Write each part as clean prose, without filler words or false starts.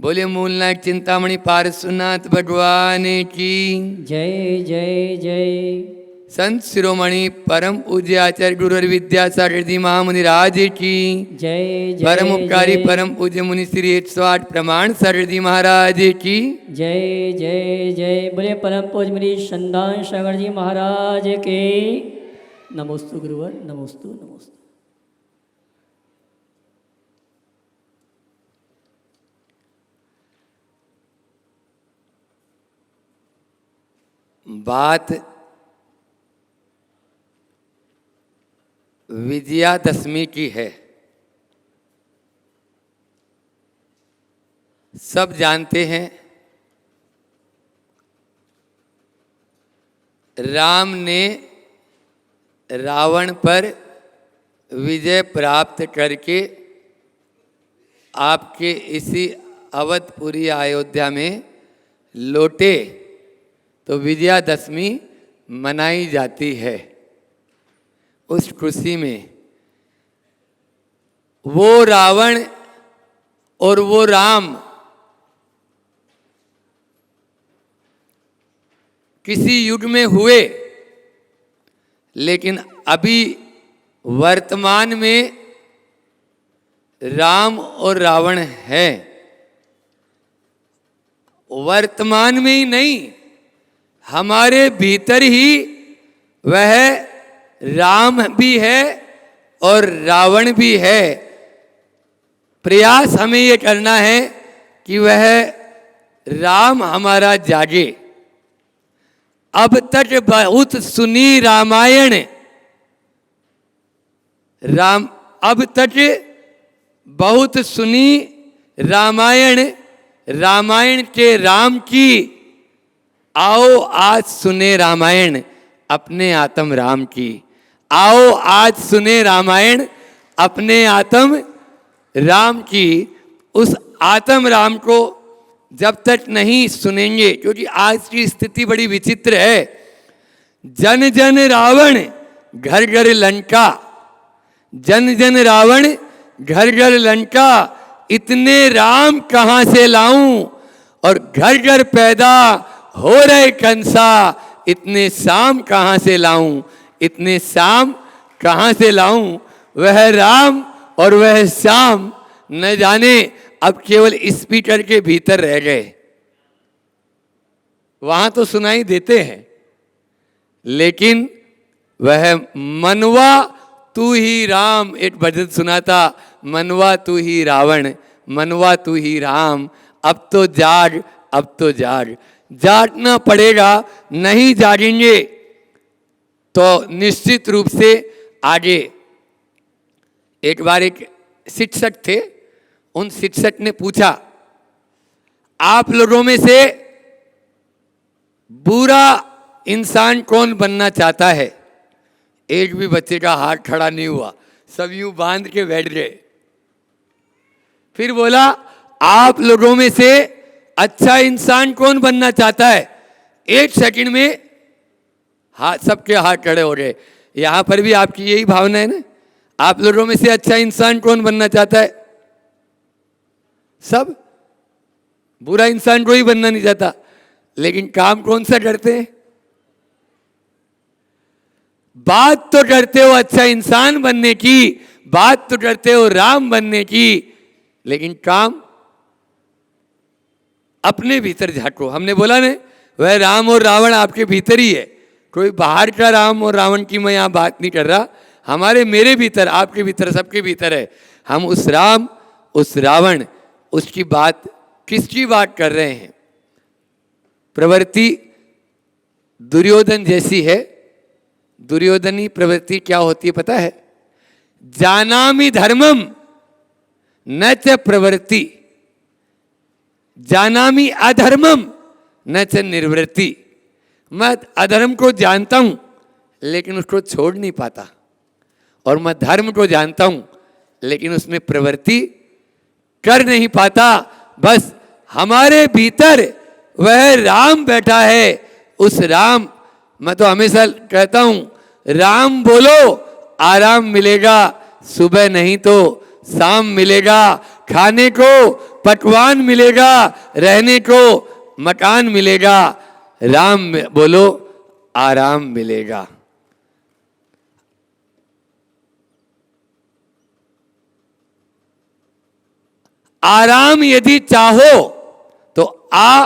बोले मूलनायक चिंतामणि पार्श्वनाथ भगवान की जय जय जय। संत शिरोमणि परम पूज्य आचार्य गुरु विद्यासागर जी महामुनिराज की जय जय परम उपकारी जय। परम पूज्य मुनि श्री 108 प्रमाण सागर जी महाराज की जय जय जय। बोले परम पूज्य मुनि संदान सागर जी महाराज के नमोस्तु गुरुवर, नमोस्तु नमोस्तु। बात विजयादशमी की है। सब जानते हैं राम ने रावण पर विजय प्राप्त करके आपके इसी अवधपुरी अयोध्या में लौटे तो विजयादशमी मनाई जाती है। उस खुशी में वो रावण और वो राम किसी युग में हुए, लेकिन अभी वर्तमान में राम और रावण है। वर्तमान में ही नहीं, हमारे भीतर ही वह राम भी है और रावण भी है। प्रयास हमें ये करना है कि वह राम हमारा जागे। अब तक बहुत सुनी रामायण, अब तक बहुत सुनी रामायण, रामायण के राम की। आओ आज सुने रामायण अपने आत्म राम की। आओ आज सुने रामायण अपने आत्म राम की। उस आत्म राम को जब तक नहीं सुनेंगे, क्योंकि आज की स्थिति बड़ी विचित्र है। जन जन रावण घर घर लंका, जन जन रावण घर घर लंका। इतने राम कहाँ से लाऊं, और घर घर पैदा हो रहे कंसा। इतने शाम कहाँ से लाऊं, इतने शाम कहाँ से लाऊं। वह राम और वह श्याम न जाने अब केवल स्पीकर के भीतर रह गए। वहां तो सुनाई देते हैं, लेकिन वह मनवा तू ही राम, एक भजन सुना था, मनवा तू ही रावण, मनवा तू ही राम। अब तो जाग, अब तो जाग, जागना पड़ेगा। नहीं जागेंगे तो निश्चित रूप से आगे। एक बार एक शिक्षक थे, उन शिक्षक ने पूछा, आप लोगों में से बुरा इंसान कौन बनना चाहता है? एक भी बच्चे का हाथ खड़ा नहीं हुआ, सब यूं बांध के बैठ गए। फिर बोला, आप लोगों में से अच्छा इंसान कौन बनना चाहता है? एक सेकंड में हाथ, सबके हाथ खड़े हो गए। यहां पर भी आपकी यही भावना है ना? आप लोगों में से अच्छा इंसान कौन बनना चाहता है? सब। बुरा इंसान कोई बनना नहीं चाहता, लेकिन काम कौन सा करते हैं? बात तो करते हो अच्छा इंसान बनने की, बात तो करते हो राम बनने की, लेकिन काम अपने भीतर झांको। हमने बोला ना, वह राम और रावण आपके भीतर ही है। कोई बाहर का राम और रावण की मैं यहां बात नहीं कर रहा, हमारे मेरे भीतर, आपके भीतर, सबके भीतर है। हम उस राम, उस रावण, उसकी बात, किसकी बात कर रहे हैं? प्रवृत्ति दुर्योधन जैसी है। दुर्योधनी प्रवृत्ति क्या होती है पता है? जानामि धर्मम न च प्रवृत्ति, जानामि अधर्मम न च निर्वृत्ति। मैं अधर्म को जानता हूं, लेकिन उसको छोड़ नहीं पाता, और मैं धर्म को जानता हूं, लेकिन उसमें प्रवृत्ति कर नहीं पाता। बस हमारे भीतर वह राम बैठा है। उस राम, मैं तो हमेशा कहता हूं, राम बोलो आराम मिलेगा, सुबह नहीं तो शाम मिलेगा। खाने को पकवान मिलेगा, रहने को मकान मिलेगा, राम बोलो आराम मिलेगा। आराम यदि चाहो तो आ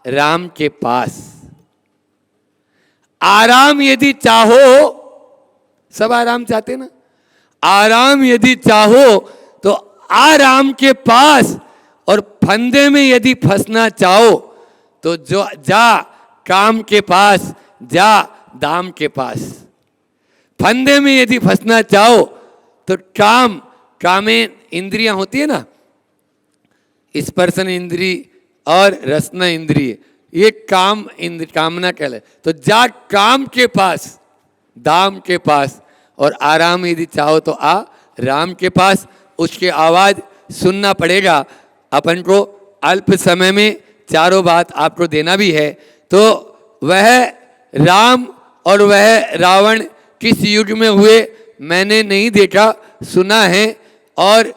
राम के पास। आराम यदि चाहो, सब आराम चाहते ना, आराम यदि चाहो तो आ राम के पास। और फंदे में यदि फंसना चाहो तो जो जा काम के पास, जा दाम के पास। फंदे में यदि फंसना चाहो तो कामे इंद्रियां होती है ना, स्पर्शन इंद्री और रसना इंद्रिय, ये कामना कहलाए। तो जा काम के पास, दाम के पास। और आराम यदि चाहो तो आ राम के पास। उसकी आवाज सुनना पड़ेगा अपन को। अल्प समय में चारों बात आपको देना भी है। तो वह राम और वह रावण किस युग में हुए मैंने नहीं देखा, सुना है। और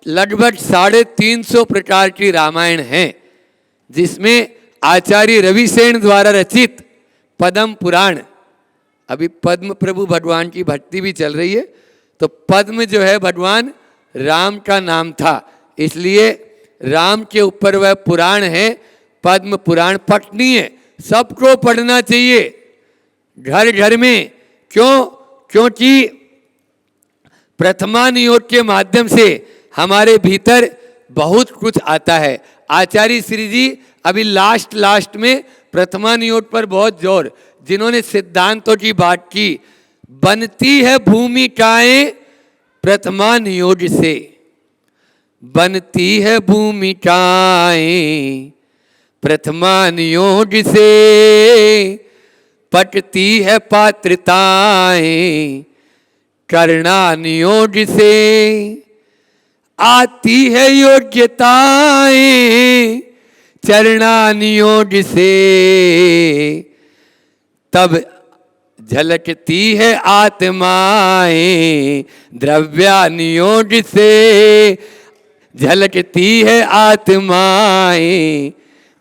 लगभग 350 प्रकार की रामायण हैं, जिसमें आचार्य रविसेन द्वारा रचित पद्म पुराण, अभी पद्म प्रभु भगवान की भक्ति भी चल रही है, तो पद्म जो है भगवान राम का नाम था, इसलिए राम के ऊपर वह पुराण है, पद्म पुराण। पठनीय, सबको पढ़ना चाहिए घर घर में। क्यों? क्योंकि प्रथमा नियोग के माध्यम से हमारे भीतर बहुत कुछ आता है। आचार्य श्री जी अभी लास्ट में प्रथमा नियोग पर बहुत जोर, जिन्होंने सिद्धांतों की बात की। बनती है भूमिकाएं प्रथमा नियोग से, बनती है भूमिकाएं प्रथमा नियोग से, पटती है पात्रताएं करना नियोग से, आती है योग्यताएं चरना नियोग से, तब झलकती है आत्माएं द्रव्यानियोग से, झलकती है आत्माएं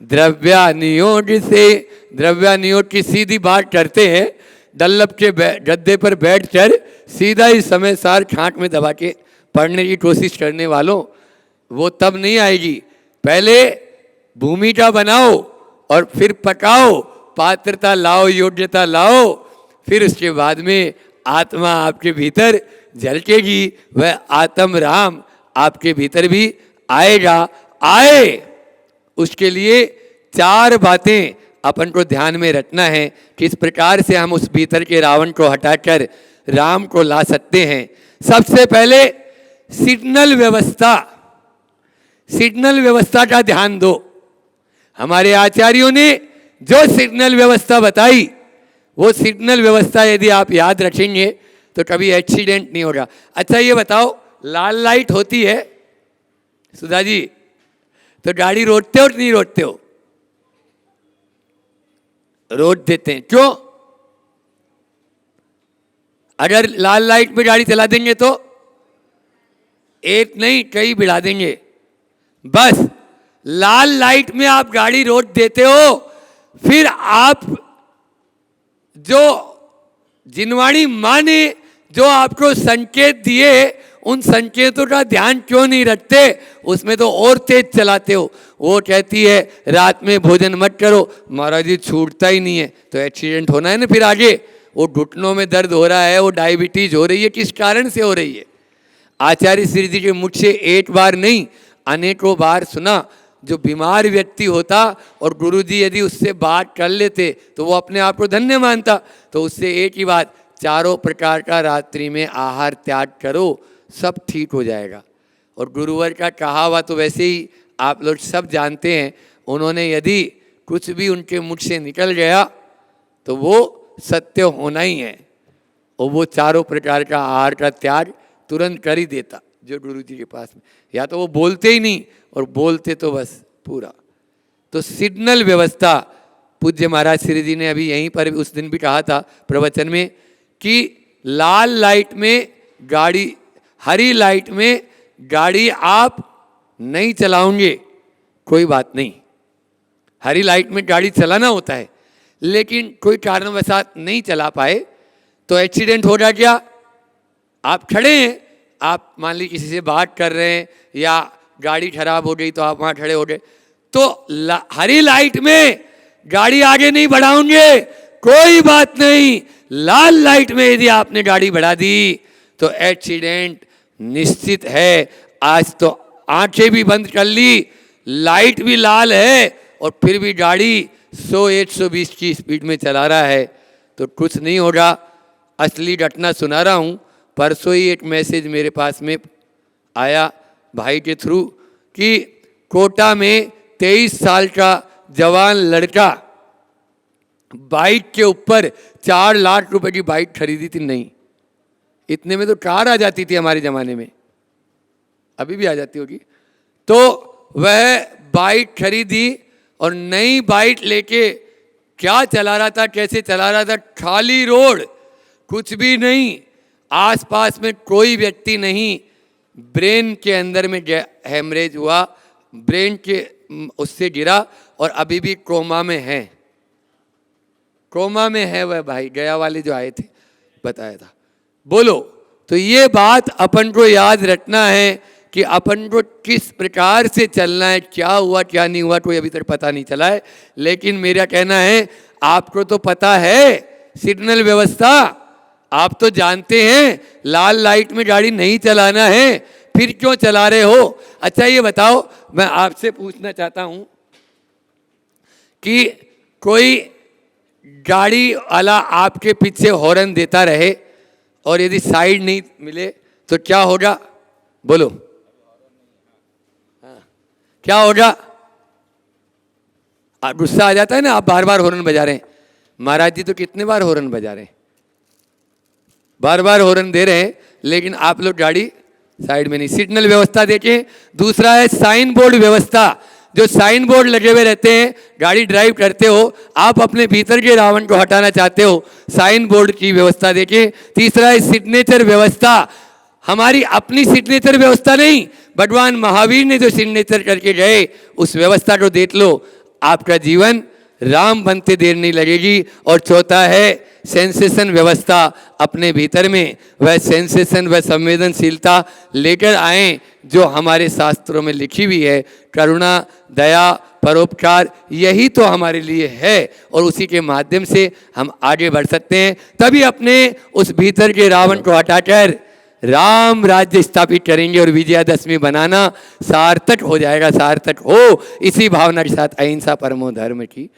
द्रव्यानियोग से। द्रव्यानियोग की सीधी बात करते हैं, डल्लब के गद्दे पर बैठकर सीधा ही समय सार खांट में दबा के पढ़ने की कोशिश करने वालों, वो तब नहीं आएगी। पहले भूमिका बनाओ और फिर पकाओ, पात्रता लाओ, योग्यता लाओ, फिर उसके बाद में आत्मा आपके भीतर झलकेगी, वह आत्म राम आपके भीतर भी आएगा। आए उसके लिए 4 बातें अपन को ध्यान में रखना है, किस प्रकार से हम उस भीतर के रावण को हटाकर राम को ला सकते हैं। सबसे पहले सिग्नल व्यवस्था, सिग्नल व्यवस्था का ध्यान दो। हमारे आचार्यों ने जो सिग्नल व्यवस्था बताई, वो सिग्नल व्यवस्था यदि आप याद रखेंगे तो कभी एक्सीडेंट नहीं होगा। अच्छा ये बताओ, लाल लाइट होती है सुधा जी, तो गाड़ी रोकते हो कि नहीं रोकते हो? रोक देते हैं। क्यों? अगर लाल लाइट पे गाड़ी चला देंगे तो एक नहीं कई बिड़ा देंगे। बस लाल लाइट में आप गाड़ी रोक देते हो, फिर आप जो जिनवाणी माँ ने जो आपको संकेत दिए, उन संकेतों का ध्यान क्यों नहीं रखते? उसमें तो और तेज चलाते हो। वो कहती है रात में भोजन मत करो, महाराज जी छूटता ही नहीं है, तो एक्सीडेंट होना है ना। फिर आगे वो घुटनों में दर्द हो रहा है, वो डायबिटीज हो रही है, किस कारण से हो रही है? आचार्य श्री जी के मुख से एक बार नहीं अनेकों बार सुना। जो बीमार व्यक्ति होता और गुरुजी यदि उससे बात कर लेते तो वो अपने आप को धन्य मानता। तो उससे एक ही बात, 4 प्रकार का रात्रि में आहार त्याग करो, सब ठीक हो जाएगा। और गुरुवर का कहा हुआ तो वैसे ही आप लोग सब जानते हैं, उन्होंने यदि कुछ भी उनके मुख से निकल गया तो वो सत्य होना ही है, और वो 4 प्रकार का आहार का त्याग तुरंत कर ही देता जो गुरु जी के पास में। या तो वो बोलते ही नहीं, और बोलते तो बस पूरा। तो सिग्नल व्यवस्था, पूज्य महाराज श्री जी ने अभी यहीं पर उस दिन भी कहा था प्रवचन में कि लाल लाइट में गाड़ी, हरी लाइट में गाड़ी आप नहीं चलाओगे कोई बात नहीं, हरी लाइट में गाड़ी चलाना होता है, लेकिन कोई कारणवशात नहीं चला पाए तो एक्सीडेंट हो रहा क्या? आप खड़े हैं, आप मान लीजिए किसी से बात कर रहे हैं या गाड़ी खराब हो गई तो आप वहाँ खड़े हो गए, तो हरी लाइट में गाड़ी आगे नहीं बढ़ाओगे, कोई बात नहीं, लाल लाइट में यदि आपने गाड़ी बढ़ा दी तो एक्सीडेंट निश्चित है। आज तो आंखें भी बंद कर ली, लाइट भी लाल है और फिर भी गाड़ी 100-120 की स्पीड में चला रहा है तो कुछ नहीं होगा। असली घटना सुना रहा हूँ। परसों ही एक मैसेज मेरे पास में आया भाई के थ्रू कि कोटा में 23 साल का जवान लड़का बाइक के ऊपर 4 लाख रुपए की बाइक खरीदी थी। नहीं, इतने में तो कार आ जाती थी हमारे ज़माने में, अभी भी आ जाती होगी। तो वह बाइक खरीदी और नई बाइक लेके क्या चला रहा था, कैसे चला रहा था? खाली रोड, कुछ भी नहीं, आसपास में कोई व्यक्ति नहीं। ब्रेन के अंदर में हेमरेज हुआ, ब्रेन के उससे गिरा और अभी भी कोमा में है, कोमा में है वह भाई। गया वाले जो आए थे बताया था। बोलो, तो ये बात अपन को याद रखना है कि अपन को किस प्रकार से चलना है। क्या हुआ क्या नहीं हुआ कोई अभी तक पता नहीं चला है, लेकिन मेरा कहना है आपको तो पता है सिग्नल व्यवस्था, आप तो जानते हैं लाल लाइट में गाड़ी नहीं चलाना है, फिर क्यों चला रहे हो? अच्छा ये बताओ, मैं आपसे पूछना चाहता हूं कि कोई गाड़ी वाला आपके पीछे हॉर्न देता रहे और यदि साइड नहीं मिले तो क्या होगा? बोलो, हाँ, क्या होगा? गुस्सा आ जाता है ना, आप बार बार हॉर्न बजा रहे हैं। महाराज जी तो कितने बार हॉर्न बजा रहे हैं, बार बार हॉर्न दे रहे हैं, लेकिन आप लोग गाड़ी साइड में नहीं। सिग्नल व्यवस्था देखें। दूसरा है साइन बोर्ड व्यवस्था। जो साइन बोर्ड लगे हुए रहते हैं, गाड़ी ड्राइव करते हो, आप अपने भीतर के रावण को हटाना चाहते हो, साइन बोर्ड की व्यवस्था देखें। तीसरा है सिग्नेचर व्यवस्था। हमारी अपनी सिग्नेचर व्यवस्था नहीं, भगवान महावीर ने जो सिग्नेचर करके गए उस व्यवस्था को देख लो, आपका जीवन राम बनते देर नहीं लगेगी। और चौथा है सेंसेशन व्यवस्था। अपने भीतर में वह सेंसेशन, वह संवेदनशीलता लेकर आए जो हमारे शास्त्रों में लिखी हुई है। करुणा, दया, परोपकार, यही तो हमारे लिए है और उसी के माध्यम से हम आगे बढ़ सकते हैं। तभी अपने उस भीतर के रावण को हटाकर राम राज्य स्थापित करेंगे और विजयादशमी बनाना सार्थक हो जाएगा, सार्थक हो। इसी भावना के साथ अहिंसा परमो धर्म की